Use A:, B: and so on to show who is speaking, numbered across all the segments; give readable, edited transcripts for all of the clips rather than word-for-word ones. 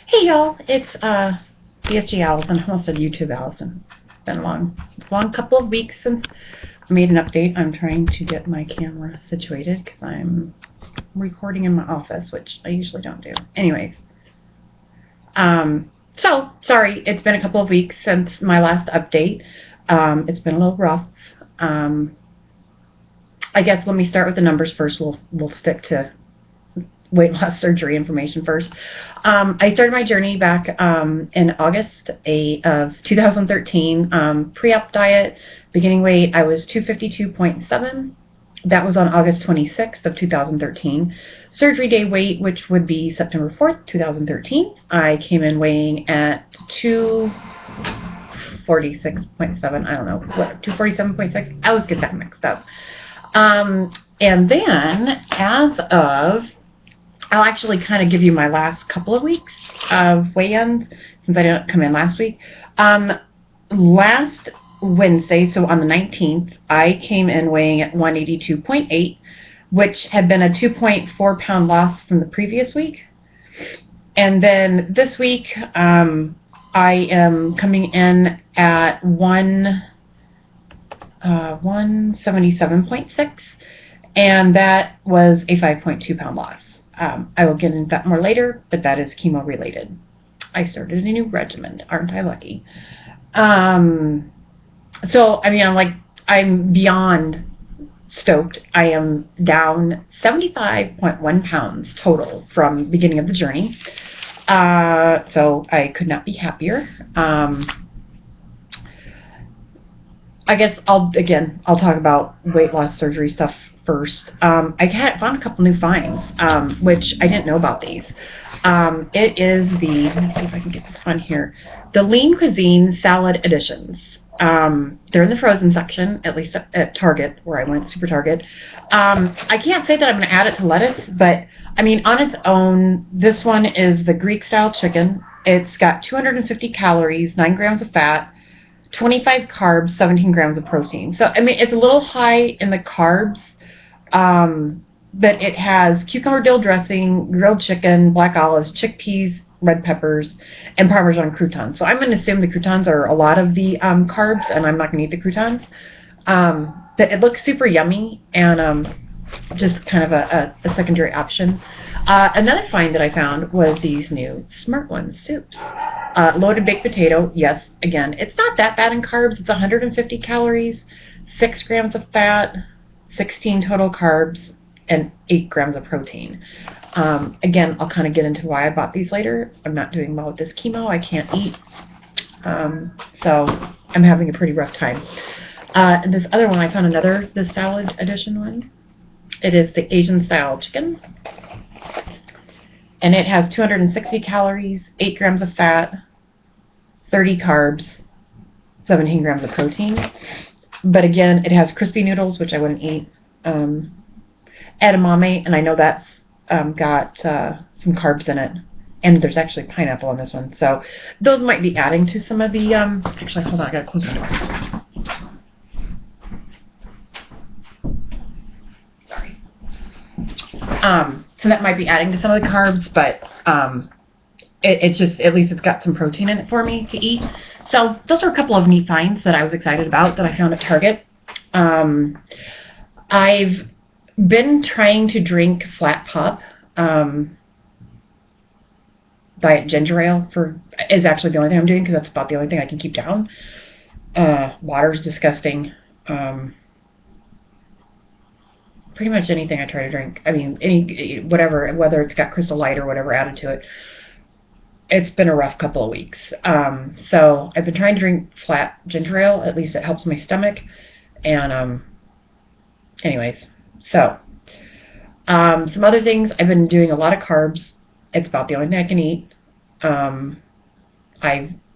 A: Hey y'all, it's VSG Allison. I almost said YouTube Allison. It's been a long couple of weeks since I made an update. I'm trying to get my camera situated because I'm recording in my office, which I usually don't do. Anyways, so sorry, it's been a couple of weeks since my last update. It's been a little rough. I guess let me start with the numbers first. We'll stick to weight loss surgery information first. I started my journey back in August of 2013. Pre-op diet, beginning weight, I was 252.7. That was on August 26th of 2013. Surgery day weight, which would be September 4th, 2013. I came in weighing at 246.7. I don't know, what, 247.6? I always get that mixed up. And then, as of, I'll actually kind of give you my last couple of weeks of weigh-ins, since I didn't come in last week. Last Wednesday, so on the 19th, I came in weighing at 182.8, which had been a 2.4 pound loss from the previous week. And then this week, I am coming in at 177.6, and that was a 5.2 pound loss. I will get into that more later, but that is chemo related. I started a new regimen. Aren't I lucky? So, I mean, I'm beyond stoked. I am down 75.1 pounds total from the beginning of the journey. So I could not be happier. I guess I'll talk about weight loss surgery stuff first. I found a couple new finds, which I didn't know about these. It is the, let me see if I can get this on here, the Lean Cuisine Salad Editions. They're in the frozen section, at least at Target, where I went, Super Target. I can't say that I'm going to add it to lettuce, but, I mean, on its own, this one is the Greek-style chicken. It's got 250 calories, 9 grams of fat, 25 carbs, 17 grams of protein. So, I mean, it's a little high in the carbs, but it has cucumber dill dressing, grilled chicken, black olives, chickpeas, red peppers, and Parmesan croutons. So I'm going to assume the croutons are a lot of the carbs, and I'm not going to eat the croutons. But it looks super yummy, and just kind of a secondary option. Another find that I found was these new Smart One soups. Loaded baked potato, yes, again, it's not that bad in carbs. It's 150 calories, 6 grams of fat, 16 total carbs, and 8 grams of protein. Again, I'll kind of get into why I bought these later. I'm not doing well with this chemo. I can't eat. So I'm having a pretty rough time. And this other one, I found the salad edition one. It is the Asian style chicken. And it has 260 calories, 8 grams of fat, 30 carbs, 17 grams of protein. But again, it has crispy noodles, which I wouldn't eat. Edamame, and I know that's got some carbs in it. And there's actually pineapple on this one. So those might be adding to some of the... actually, hold on, I gotta close my door. Sorry. So that might be adding to some of the carbs, but it's just, at least it's got some protein in it for me to eat. So those are a couple of neat finds that I was excited about that I found at Target. I've been trying to drink flat pop. Diet ginger ale is actually the only thing I'm doing, because that's about the only thing I can keep down. Water's disgusting. Pretty much anything I try to drink. I mean, whether it's got Crystal Light or whatever added to it. It's been a rough couple of weeks. So I've been trying to drink flat ginger ale. At least it helps my stomach. And anyways, so some other things. I've been doing a lot of carbs. It's about the only thing I can eat.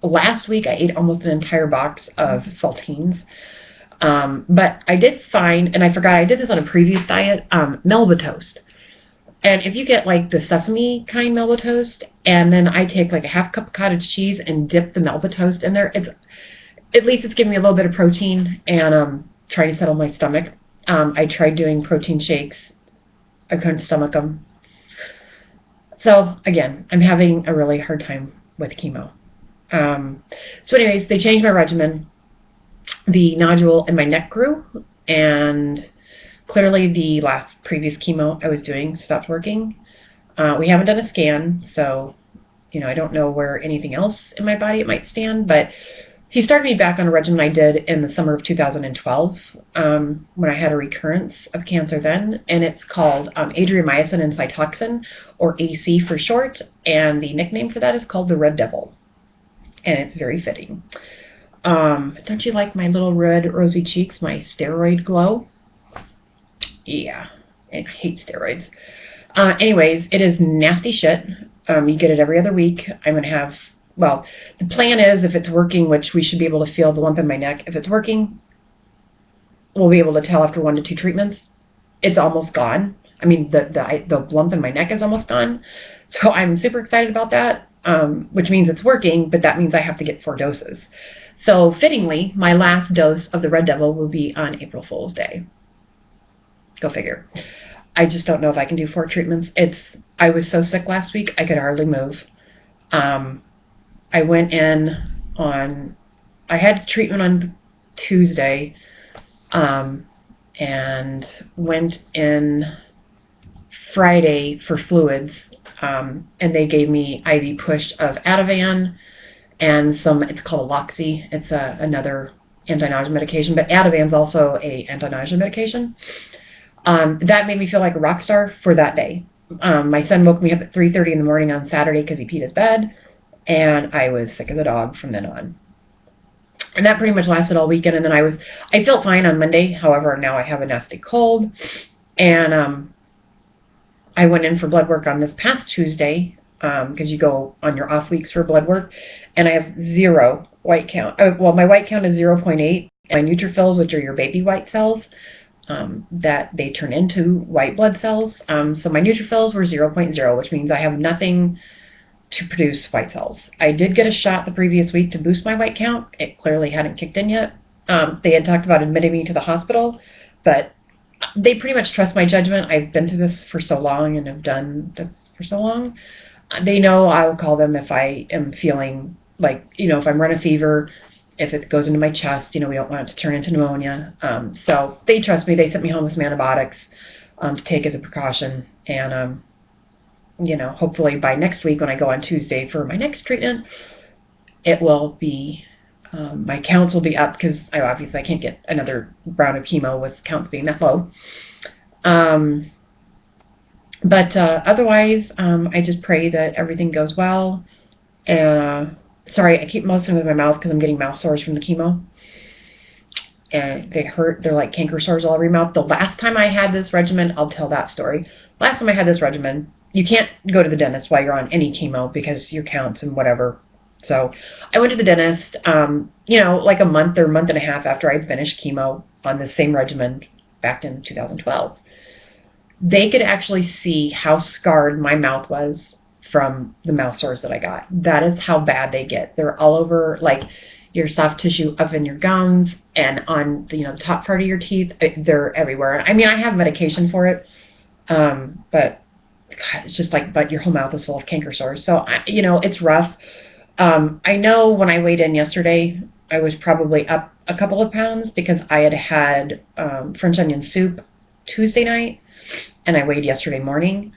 A: Last week I ate almost an entire box of saltines. But I did find, and I forgot I did this on a previous diet, Melba toast. And if you get like the sesame kind Melba toast, and then I take like a half cup of cottage cheese and dip the Melba toast in there, at least it's giving me a little bit of protein and trying to settle my stomach. I tried doing protein shakes. I couldn't stomach them. So again, I'm having a really hard time with chemo. So anyways, they changed my regimen. The nodule in my neck grew, and clearly the previous chemo I was doing stopped working. We haven't done a scan, so I don't know where anything else in my body it might stand, but he started me back on a regimen I did in the summer of 2012 when I had a recurrence of cancer then, and it's called adriamycin and Cytoxan, or AC for short, and the nickname for that is called the Red Devil, and it's very fitting. Don't you like my little red rosy cheeks, my steroid glow? Yeah, I hate steroids. Anyways, it is nasty shit. You get it every other week. I'm going to have, well, the plan is if it's working, which we should be able to feel the lump in my neck. If it's working, we'll be able to tell after 1 to 2 treatments. It's almost gone. I mean, the lump in my neck is almost gone. So I'm super excited about that, which means it's working, but that means I have to get 4 doses. So fittingly, my last dose of the Red Devil will be on April Fool's Day. Go figure. I just don't know if I can do 4 treatments. I was so sick last week, I could hardly move. I went in I had treatment on Tuesday, and went in Friday for fluids, and they gave me IV push of Ativan and it's called Aloxi. It's another anti-nausea medication, but Ativan's also a anti-nausea medication. That made me feel like a rock star for that day. My son woke me up at 3:30 in the morning on Saturday because he peed his bed, and I was sick as a dog from then on. And that pretty much lasted all weekend, and then I felt fine on Monday. However, now I have a nasty cold, and I went in for blood work on this past Tuesday, because you go on your off weeks for blood work, and I have 0 white count. Well, my white count is 0.8, and my neutrophils, which are your baby white cells, that they turn into white blood cells. So my neutrophils were 0.0, which means I have nothing to produce white cells. I did get a shot the previous week to boost my white count. It clearly hadn't kicked in yet. They had talked about admitting me to the hospital, but they pretty much trust my judgment. I've been through this for so long and have done this for so long. They know I will call them if I am feeling like, if I'm running a fever, if it goes into my chest, we don't want it to turn into pneumonia. So they trust me. They sent me home with some antibiotics to take as a precaution. And, hopefully by next week when I go on Tuesday for my next treatment, it will be, my counts will be up because obviously I can't get another round of chemo with counts being that low. But otherwise, I just pray that everything goes well. Sorry, I keep moistening with my mouth because I'm getting mouth sores from the chemo. And they hurt. They're like canker sores all over your mouth. The last time I had this regimen, I'll tell that story. Last time I had this regimen, you can't go to the dentist while you're on any chemo because your counts and whatever. So I went to the dentist, like a month or month and a half after I finished chemo on the same regimen back in 2012. They could actually see how scarred my mouth was from the mouth sores that I got. That is how bad they get. They're all over, like your soft tissue up in your gums and on the top part of your teeth. They're everywhere. I mean, I have medication for it, but God, it's just like, but your whole mouth is full of canker sores. So it's rough. I know when I weighed in yesterday, I was probably up a couple of pounds because I had French onion soup Tuesday night, and I weighed yesterday morning.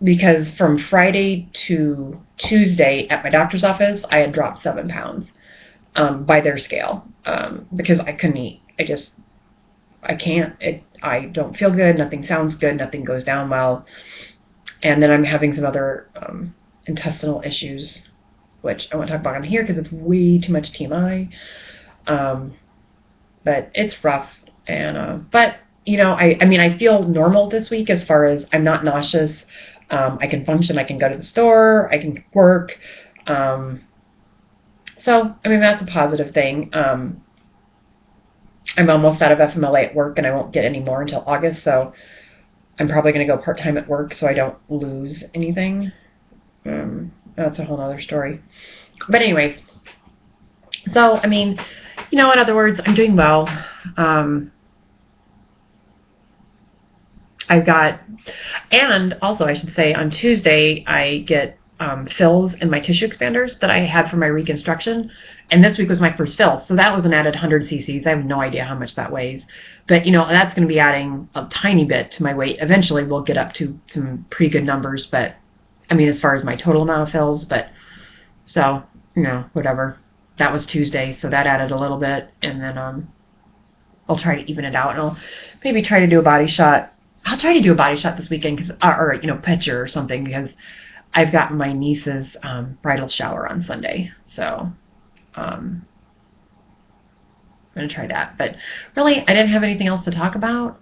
A: Because from Friday to Tuesday at my doctor's office, I had dropped 7 pounds by their scale because I couldn't eat. I can't. I don't feel good. Nothing sounds good. Nothing goes down well. And then I'm having some other intestinal issues, which I won't talk about on here because it's way too much TMI. But it's rough. And but I feel normal this week as far as I'm not nauseous. I can function, I can go to the store, I can work. So, that's a positive thing. I'm almost out of FMLA at work, and I won't get any more until August, so I'm probably going to go part-time at work so I don't lose anything. That's a whole other story. But anyways, so, in other words, I'm doing well. I've got, and also I should say on Tuesday I get fills in my tissue expanders that I had for my reconstruction, and this week was my first fill, so that was an added 100 cc's. I have no idea how much that weighs, but you know, that's going to be adding a tiny bit to my weight. Eventually we'll get up to some pretty good numbers, but I mean as far as my total amount of fills, but so, you know, whatever. That was Tuesday, so that added a little bit, and then I'll try to even it out, and I'll maybe try to do a body shot. I'll try to do a body shot this weekend, cause, or you know, picture or something, because I've got my niece's bridal shower on Sunday, so I'm going to try that. But really, I didn't have anything else to talk about.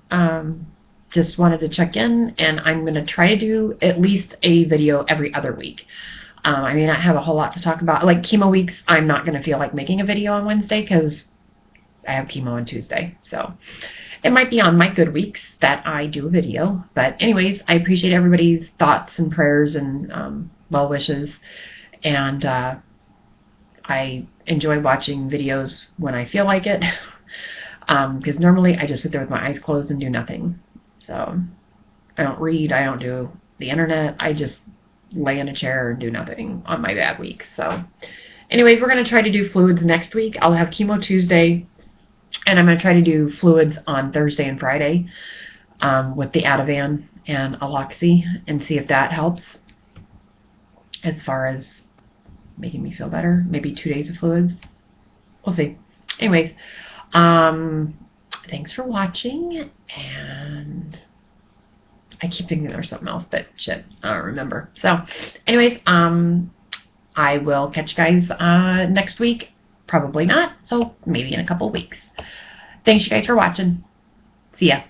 A: Just wanted to check in, and I'm going to try to do at least a video every other week. I may not have a whole lot to talk about. Like chemo weeks, I'm not going to feel like making a video on Wednesday because I have chemo on Tuesday. So it might be on my good weeks that I do a video. But anyways, I appreciate everybody's thoughts and prayers and well wishes. And I enjoy watching videos when I feel like it. Because normally I just sit there with my eyes closed and do nothing. So I don't read. I don't do the internet. I just lay in a chair and do nothing on my bad week. So anyways, we're going to try to do fluids next week. I'll have chemo Tuesday, and I'm going to try to do fluids on Thursday and Friday with the Ativan and Aloxi, and see if that helps as far as making me feel better. Maybe 2 days of fluids. We'll see. Anyways, thanks for watching, and I keep thinking there's something else, but shit, I don't remember. So, anyways, I will catch you guys next week. Probably not, so maybe in a couple of weeks. Thanks you guys for watching. See ya.